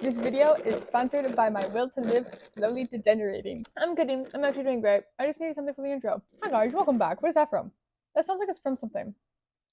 This video is sponsored by my will to live slowly degenerating. I'm kidding. I'm actually doing great. I just needed something for the intro. Hi guys, welcome back. What is that from? That sounds like it's from something.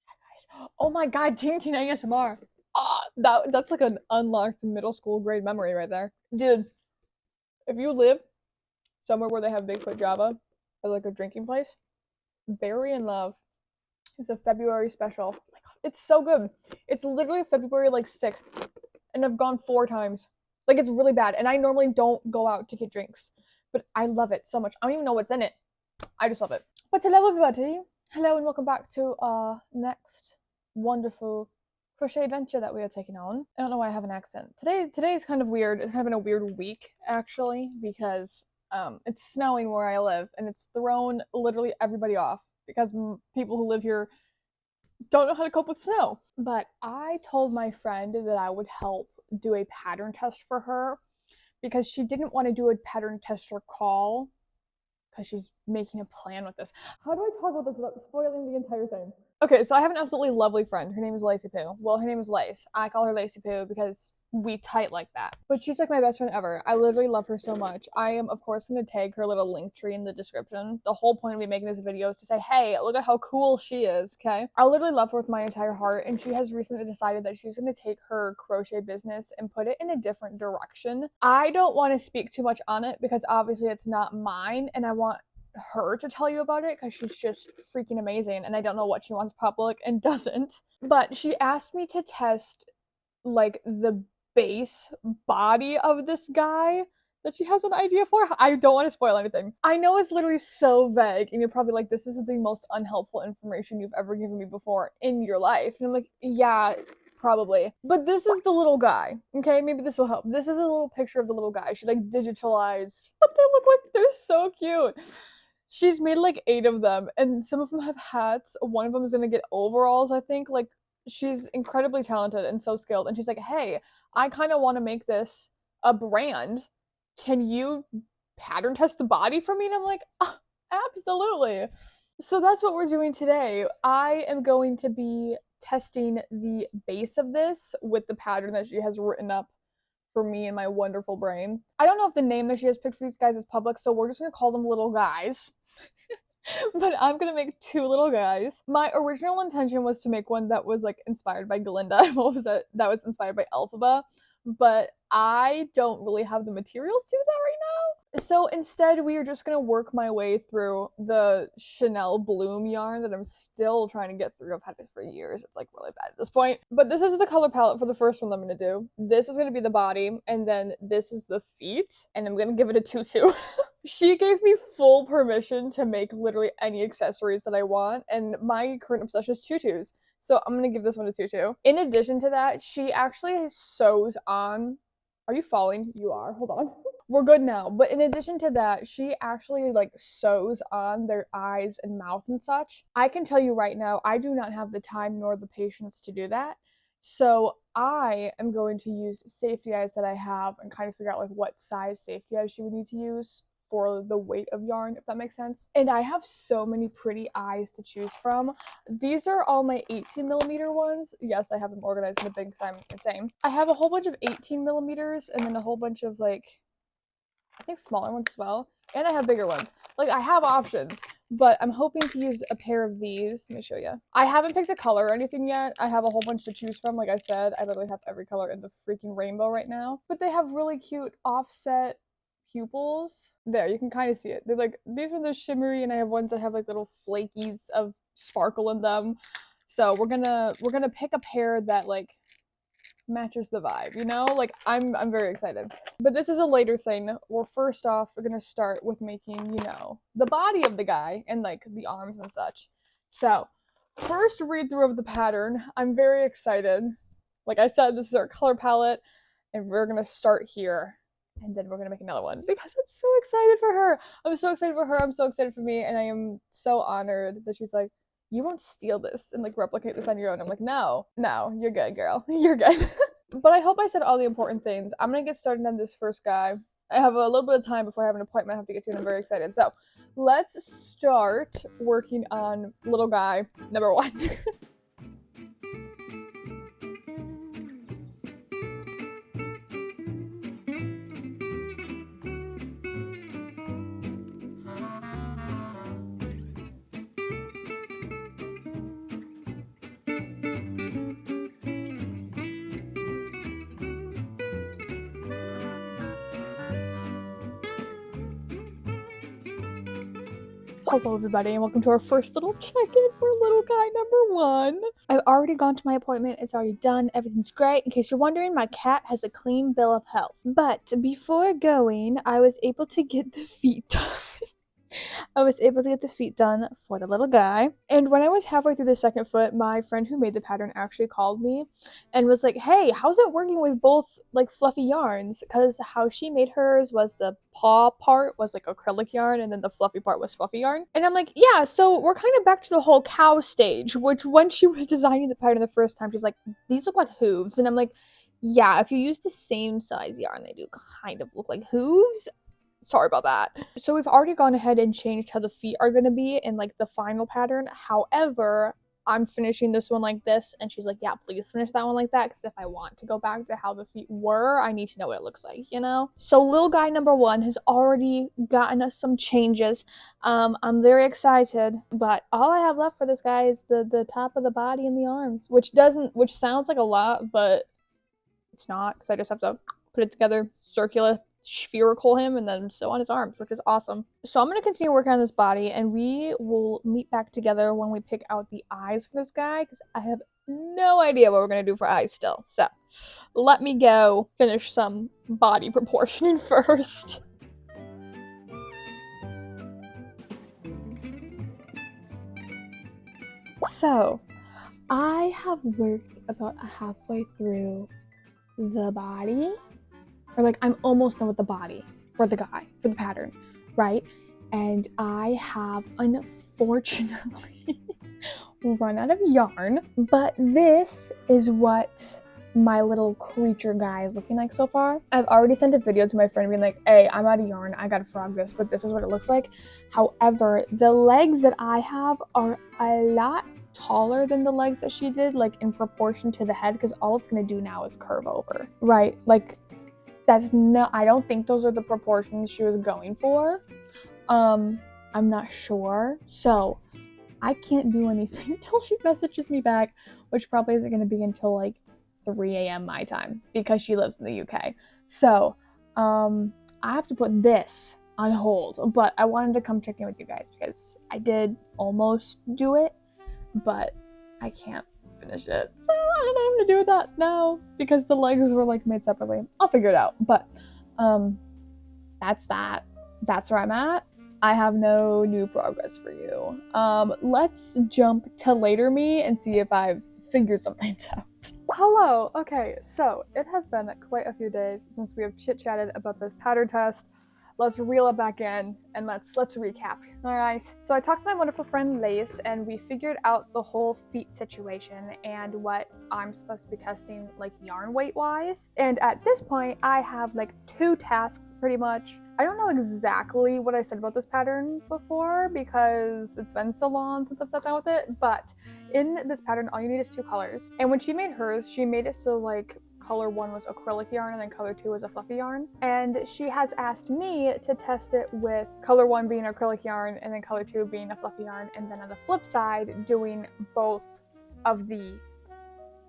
Hi guys. Oh my god, Teen Teen ASMR. That's like an unlocked middle school grade memory right there. Dude, if you live somewhere where they have Bigfoot Java or like a drinking place, Berry in Love is a February special. Oh my god, it's so good. It's literally February like 6th. And I've gone 4 times. Like, it's really bad. And I normally don't go out to get drinks. But I love it so much. I don't even know what's in it. I just love it. But hello, everybody. Hello, and welcome back to our next wonderful crochet adventure that we are taking on. I don't know why I have an accent. Today is kind of weird. It's kind of been a weird week, actually, because it's snowing where I live. And it's thrown literally everybody off. Because people who live here don't know how to cope with snow. But I told my friend that I would help do a pattern test for her because she didn't want to do a pattern tester call because she's making a plan with this. How do I talk about this without spoiling the entire thing? Okay, so I have an absolutely lovely friend. Her name is Lacey Poo. Well, her name is Lace. I call her Lacey Poo because we tight like that. But she's like my best friend ever. I literally love her so much. I am, of course, going to tag her little link tree in the description. The whole point of me making this video is to say, hey, look at how cool she is, okay? I literally love her with my entire heart, and she has recently decided that she's going to take her crochet business and put it in a different direction. I don't want to speak too much on it because obviously it's not mine, and I want her to tell you about it because she's just freaking amazing, and I don't know what she wants public and doesn't. But she asked me to test like the base body of this guy that she has an idea for. I don't want to spoil anything. I know it's literally so vague, and you're probably like, this is the most unhelpful information you've ever given me before in your life. And I'm like, yeah, probably. But this is the little guy, okay? Maybe this will help. This is a little picture of the little guy. She like digitalized. But they look like they're so cute. She's made like 8 of them, and some of them have hats. One of them is gonna get overalls, I think. Like, she's incredibly talented and so skilled. And she's like, hey, I kind of want to make this a brand. Can you pattern test the body for me? And I'm like, absolutely. So that's what we're doing today. I am going to be testing the base of this with the pattern that she has written up for me in my wonderful brain. I don't know if the name that she has picked for these guys is public, so we're just gonna call them little guys. But I'm gonna make 2 little guys. My original intention was to make one that was like inspired by Glinda. What was that? That was inspired by Elphaba. But I don't really have the materials to do that right now. So instead, we are just gonna work my way through the Chanel Bloom yarn that I'm still trying to get through. I've had it for years. It's like really bad at this point. But this is the color palette for the first one I'm gonna do. This is gonna be the body, and then this is the feet, and I'm gonna give it a tutu. She gave me full permission to make literally any accessories that I want, and my current obsession is tutus. So I'm gonna give this one a tutu. In addition to that, she actually sews on. Are you falling? You are. Hold on. We're good now. But in addition to that, she actually like sews on their eyes and mouth and such. I can tell you right now, I do not have the time nor the patience to do that. So I am going to use safety eyes that I have and kind of figure out like what size safety eyes she would need to use for the weight of yarn, if that makes sense. And I have so many pretty eyes to choose from. These are all my 18mm ones. Yes, I have them organized in a bin because I'm insane. I have a whole bunch of 18mm and then a whole bunch of like, I think smaller ones as well. And I have bigger ones. Like, I have options, but I'm hoping to use a pair of these. Let me show you. I haven't picked a color or anything yet. I have a whole bunch to choose from. Like I said, I literally have every color in the freaking rainbow right now. But they have really cute offset pupils. There, you can kind of see it. They're like, these ones are shimmery, and I have ones that have like little flakies of sparkle in them. So we're gonna pick a pair that like matches the vibe, you know? Like, I'm very excited. But this is a later thing. Well, first off, we're gonna start with making, you know, the body of the guy and like the arms and such. So first read through of the pattern. I'm very excited. Like I said, this is our color palette, and we're gonna start here. And then we're gonna make another one because I'm so excited for her. I'm so excited for her. I'm so excited for me. And I am so honored that she's like, you won't steal this and like replicate this on your own. I'm like, no, you're good, girl. You're good. But I hope I said all the important things. I'm gonna get started on this first guy. I have a little bit of time before I have an appointment I have to get to, and I'm very excited. So let's start working on little guy number 1. Hello everybody and welcome to our first little check-in for little guy number 1. I've already gone to my appointment, it's already done, everything's great. In case you're wondering, my cat has a clean bill of health. But before going, I was able to get the feet done. I was able to get the feet done for the little guy. And when I was halfway through the second foot, my friend who made the pattern actually called me and was like, hey, how's it working with both like fluffy yarns? Because how she made hers was the paw part was like acrylic yarn and then the fluffy part was fluffy yarn. And I'm like, yeah, so we're kind of back to the whole cow stage, which when she was designing the pattern the first time, she's like, these look like hooves. And I'm like, yeah, if you use the same size yarn, they do kind of look like hooves. Sorry about that. So we've already gone ahead and changed how the feet are going to be in like the final pattern. However, I'm finishing this one like this and she's like, yeah, please finish that one like that, because if I want to go back to how the feet were, I need to know what it looks like, you know? So little guy number 1 has already gotten us some changes. I'm very excited, but all I have left for this guy is the top of the body and the arms, which sounds like a lot, but it's not, because I just have to put it together, circular, spherical him, and then sew on his arms, which is awesome. So I'm going to continue working on this body, and we will meet back together when we pick out the eyes for this guy, because I have no idea what we're going to do for eyes still. So let me go finish some body proportioning first. So I have worked about halfway through the body, or like I'm almost done with the body for the guy, for the pattern, right? And I have unfortunately run out of yarn, but this is what my little creature guy is looking like so far. I've already sent a video to my friend being like, hey, I'm out of yarn, I gotta frog this, but this is what it looks like. However, the legs that I have are a lot taller than the legs that she did, like in proportion to the head, because all it's gonna do now is curve over, right? Like, I don't think those are the proportions she was going for. I'm not sure. So I can't do anything until she messages me back, which probably isn't going to be until like 3 a.m. my time, because she lives in the UK. So I have to put this on hold, but I wanted to come check in with you guys because I did almost do it, but I can't finish it. So I don't know what to do with that now, because the legs were like made separately. I'll figure it out. But that's that. That's where I'm at. I have no new progress for you. Let's jump to later me and see if I've figured something out. Hello. Okay, so it has been quite a few days since we have chit-chatted about this pattern test. Let's reel it back in and let's recap. All right. So I talked to my wonderful friend Lace and we figured out the whole feet situation and what I'm supposed to be testing like yarn weight wise. And at this point I have like 2 tasks pretty much. I don't know exactly what I said about this pattern before because it's been so long since I've sat down with it, but in this pattern all you need is 2 colors. And when she made hers, she made it so like color 1 was acrylic yarn and then color 2 was a fluffy yarn. And she has asked me to test it with color 1 being acrylic yarn and then color 2 being a fluffy yarn, and then on the flip side doing both of the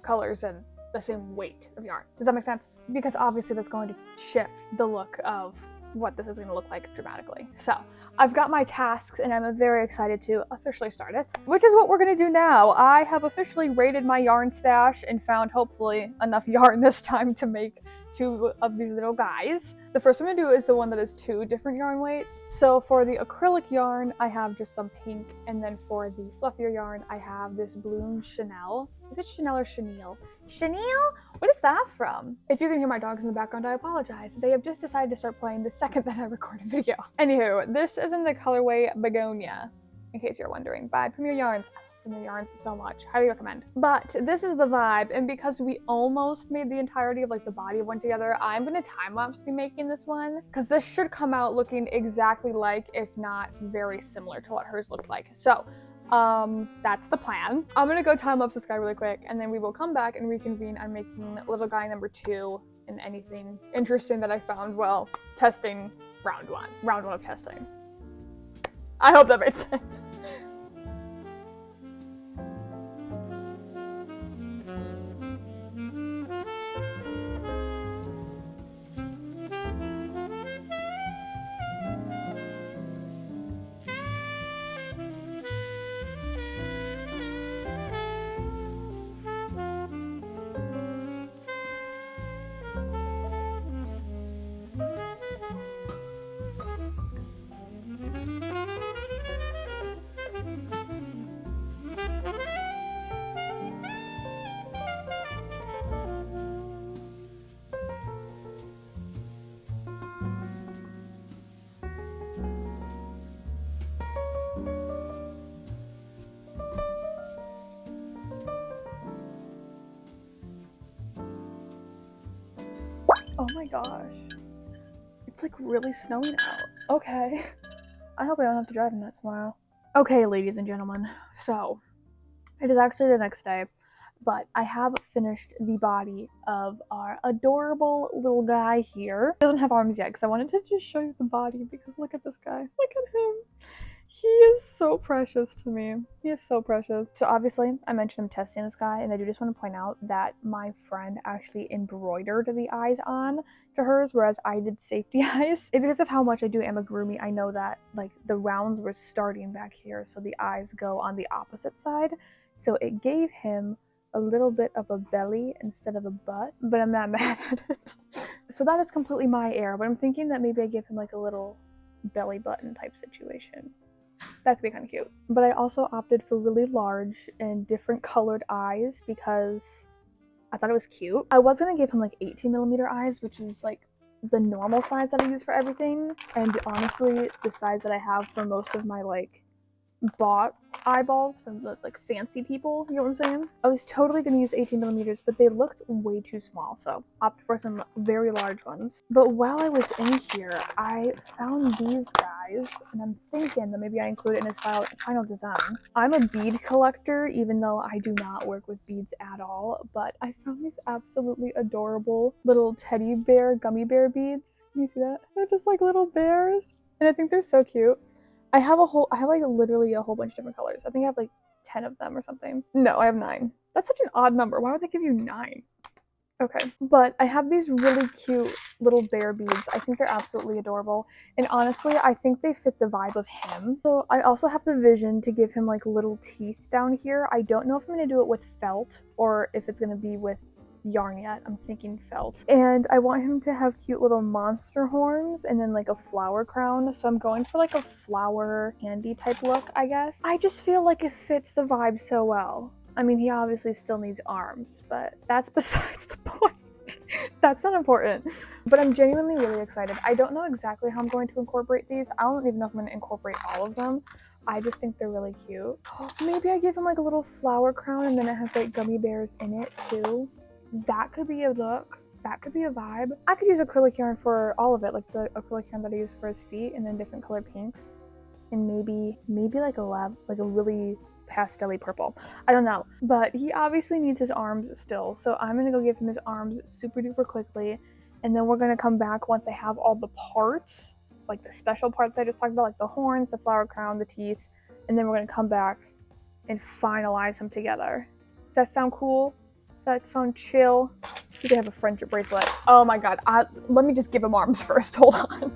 colors and the same weight of yarn. Does that make sense? Because obviously that's going to shift the look of what this is going to look like dramatically. So I've got my tasks and I'm very excited to officially start it, which is what we're going to do now. I have officially raided my yarn stash and found hopefully enough yarn this time to make 2 of these little guys. The first one I'm going to do is the one that is 2 different yarn weights. So for the acrylic yarn, I have just some pink, and then for the fluffier yarn, I have this bloom Chanel. Is it Chanel or Chenille? Chenille? What is that from? If you're gonna hear my dogs in the background, I apologize. They have just decided to start playing the second that I record a video. Anywho, this is in the colorway Begonia, in case you're wondering, by Premier Yarns. I love Premier Yarns so much. Highly recommend. But this is the vibe, and because we almost made the entirety of like the body of one together, I'm gonna time-lapse be making this one, because this should come out looking exactly like, if not very similar to what hers looked like. So that's the plan. I'm gonna go time lapse this guy really quick and then we will come back and reconvene on making little guy number 2 and anything interesting that I found while testing round one of testing. I hope that made sense. my gosh. It's like really snowing out. Okay. I hope I don't have to drive in that tomorrow. Okay, ladies and gentlemen. So, it is actually the next day, but I have finished the body of our adorable little guy here. He doesn't have arms yet because I wanted to just show you the body because look at this guy. Look at him. He is so precious to me. He is so precious. So obviously, I mentioned I'm testing this guy, and I do just want to point out that my friend actually embroidered the eyes on to hers, whereas I did safety eyes. And because of how much I do amigurumi, I know that like the rounds were starting back here, so the eyes go on the opposite side. So it gave him a little bit of a belly instead of a butt, but I'm not mad at it. So that is completely my error, but I'm thinking that maybe I give him like a little belly button type situation. That could be kind of cute. But I also opted for really large and different colored eyes because I thought it was cute. I was gonna give him like 18mm eyes, which is like the normal size that I use for everything. And honestly, the size that I have for most of my like bought eyeballs from the like fancy people, you know what I'm saying? I was totally gonna use 18mm, but they looked way too small, so opted for some very large ones. But while I was in here, I found these guys, and I'm thinking that maybe I include it in his final design. I'm a bead collector, even though I do not work with beads at all, but I found these absolutely adorable little teddy bear gummy bear beads. Can you see that? They're just like little bears, and I think they're so cute. I have like literally a whole bunch of different colors. I think I have like 10 of them or something. No, I have 9. That's such an odd number. Why would they give you 9? Okay, but I have these really cute little bear beads. I think they're absolutely adorable. And honestly, I think they fit the vibe of him. So I also have the vision to give him like little teeth down here. I don't know if I'm gonna do it with felt or if it's gonna be with yarn yet. I'm thinking felt. And I want him to have cute little monster horns and then like a flower crown. So I'm going for like a flower candy type look, I guess. I just feel like it fits the vibe so well. I mean, he obviously still needs arms, but that's besides the point. That's not important. But I'm genuinely really excited. I don't know exactly how I'm going to incorporate these. I don't even know if I'm going to incorporate all of them. I just think they're really cute. Maybe I give him like a little flower crown and then it has like gummy bears in it too. That could be a look. That could be a vibe. I could use acrylic yarn for all of it, like the acrylic yarn that I use for his feet, and then different color pinks, and maybe like a really pastel-y purple. I don't know, but he obviously needs his arms still, so I'm gonna go give him his arms super duper quickly, and then we're gonna come back once I have all the parts, like the special parts I just talked about, like the horns, the flower crown, the teeth, and then we're gonna come back and finalize them together. Does that sound cool? Does that sound chill? You could have a friendship bracelet. Oh my god, let me just give him arms first, hold on.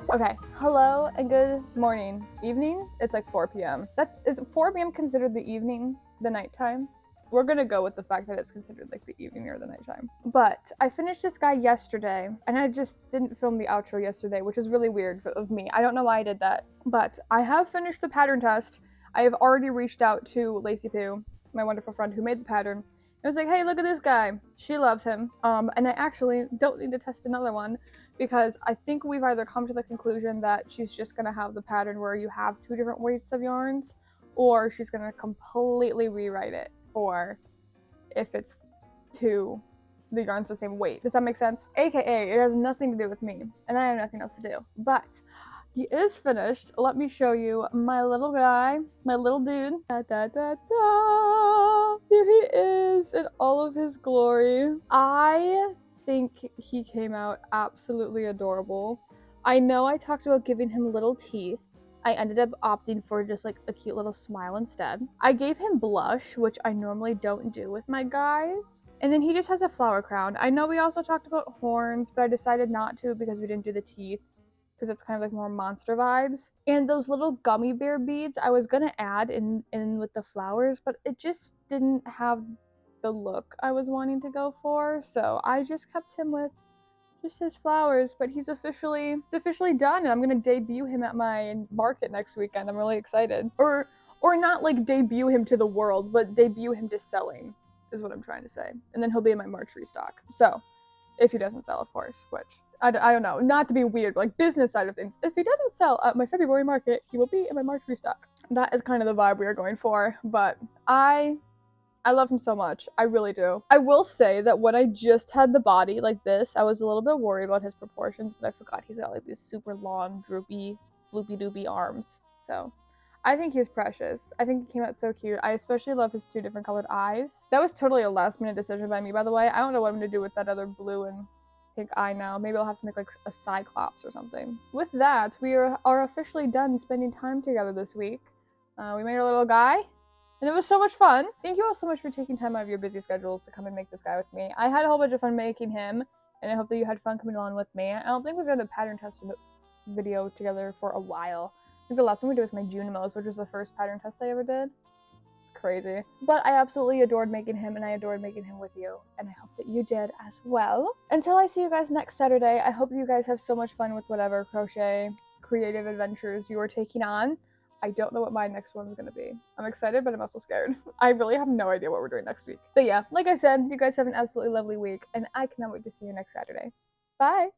Okay, hello and good morning. Evening? It's like 4 p.m. Is 4 p.m. considered the evening, the nighttime? We're gonna go with the fact that it's considered like the evening or the nighttime. But I finished this guy yesterday, and I just didn't film the outro yesterday, which is really weird of me. I don't know why I did that. But I have finished the pattern test. I have already reached out to Lacey Poo, my wonderful friend who made the pattern. I was like, hey, look at this guy. She loves him. And I actually don't need to test another one because I think we've either come to the conclusion that she's just gonna have the pattern where you have 2 different weights of yarns, or she's gonna completely rewrite it for if it's the yarn's the same weight. Does that make sense? AKA, it has nothing to do with me, and I have nothing else to do. But He is finished. Let me show you my little guy, my little dude. Da, da, da, da. Here he is in all of his glory. I think he came out absolutely adorable. I know I talked about giving him little teeth. I ended up opting for just like a cute little smile instead. I gave him blush, which I normally don't do with my guys. And then he just has a flower crown. I know we also talked about horns, but I decided not to because we didn't do the teeth, because it's kind of like more monster vibes. And those little gummy bear beads I was gonna add in with the flowers, but it just didn't have the look I was wanting to go for. So I just kept him with just his flowers, but he's officially done, and I'm gonna debut him at my market next weekend. I'm really excited. Or not like debut him to the world, but debut him to selling is what I'm trying to say. And then he'll be in my March restock. So if he doesn't sell, of course, which I don't know, not to be weird, like business side of things. If he doesn't sell at my February market, he will be in my March restock. That is kind of the vibe we are going for, but I love him so much. I really do. I will say that when I just had the body like this, I was a little bit worried about his proportions, but I forgot he's got like these super long, droopy, floopy-doopy arms. So I think he's precious. I think he came out so cute. I especially love his 2 different colored eyes. That was totally a last minute decision by me, by the way. I don't know what I'm gonna do with that other blue and pink eye now. Maybe I'll have to make like a cyclops or something. With that, we are officially done spending time together this week. We made our little guy. And it was so much fun. Thank you all so much for taking time out of your busy schedules to come and make this guy with me. I had a whole bunch of fun making him, and I hope that you had fun coming along with me. I don't think we've done a pattern test video together for a while. I think the last one we did was my Junimos, which was the first pattern test I ever did. It's crazy. But I absolutely adored making him, and I adored making him with you. And I hope that you did as well. Until I see you guys next Saturday, I hope you guys have so much fun with whatever crochet creative adventures you are taking on. I don't know what my next one's gonna be. I'm excited, but I'm also scared. I really have no idea what we're doing next week. But yeah, like I said, you guys have an absolutely lovely week, and I cannot wait to see you next Saturday. Bye!